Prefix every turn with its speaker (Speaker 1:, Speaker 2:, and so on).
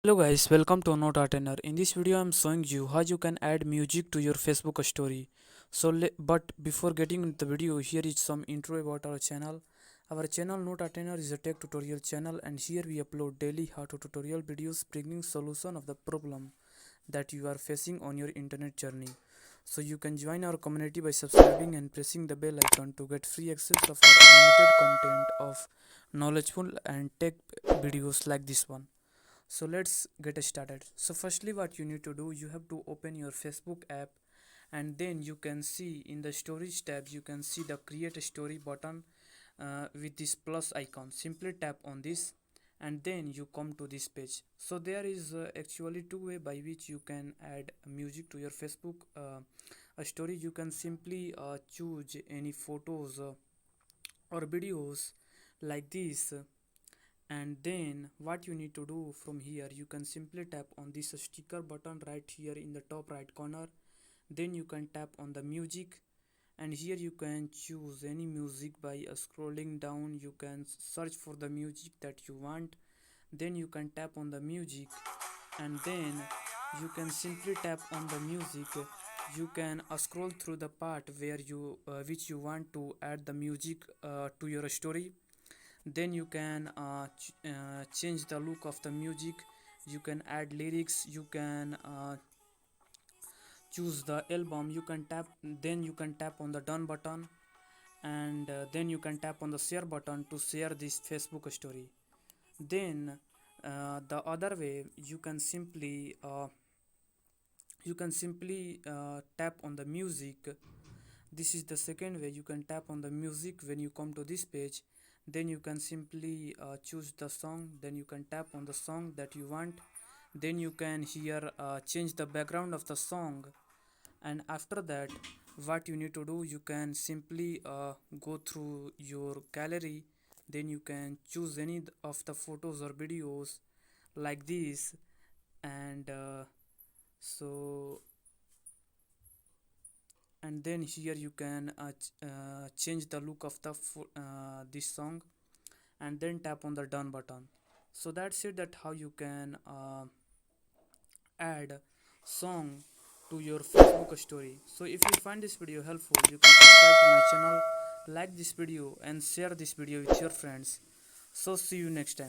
Speaker 1: Hello guys, welcome to Noteartener. In this video, I'm showing you how you can add music to your Facebook story. But before getting into the video, here is some intro about our channel. Our channel Noteartener is a tech tutorial channel, and here we upload daily how-to tutorial videos bringing solution of the problem that you are facing on your internet journey. So you can join our community by subscribing and pressing the bell icon to get free access of our unlimited content of knowledgeable and tech videos like this one. So let's get started. So firstly, what you need to do, you have to open your Facebook app, and then you can see in the storage tab you can see the create a story button with this plus icon. Simply tap on this and then you come to this page. So there is actually two way by which you can add music to your Facebook a story. You can simply choose any photos or videos like this, and then what you need to do from here, you can simply tap on this sticker button right here in the top right corner. Then you can tap on the music, and here you can choose any music by scrolling down. You can search for the music that you want, then you can tap on the music, and then you can simply tap on the music. You can scroll through the part where you which you want to add the music to your story. Then you can change the look of the music. You can add lyrics, you can choose the album. You can tap, then you can tap on the done button, and then you can tap on the share button to share this Facebook story. Then the other way, you can simply tap on the music. This is the second way. You can tap on the music when you come to this page. Then you can simply choose the song. Then you can tap on the song that you want. Then you can here change the background of the song. And after that, what you need to do, you can simply go through your gallery. Then you can choose any of the photos or videos like this. And so and then here you can change the look of the this song, and then tap on the done button. So that's it, that how you can add song to your Facebook story. So if you find this video helpful, you can subscribe to my channel, like this video and share this video with your friends. So see you next time.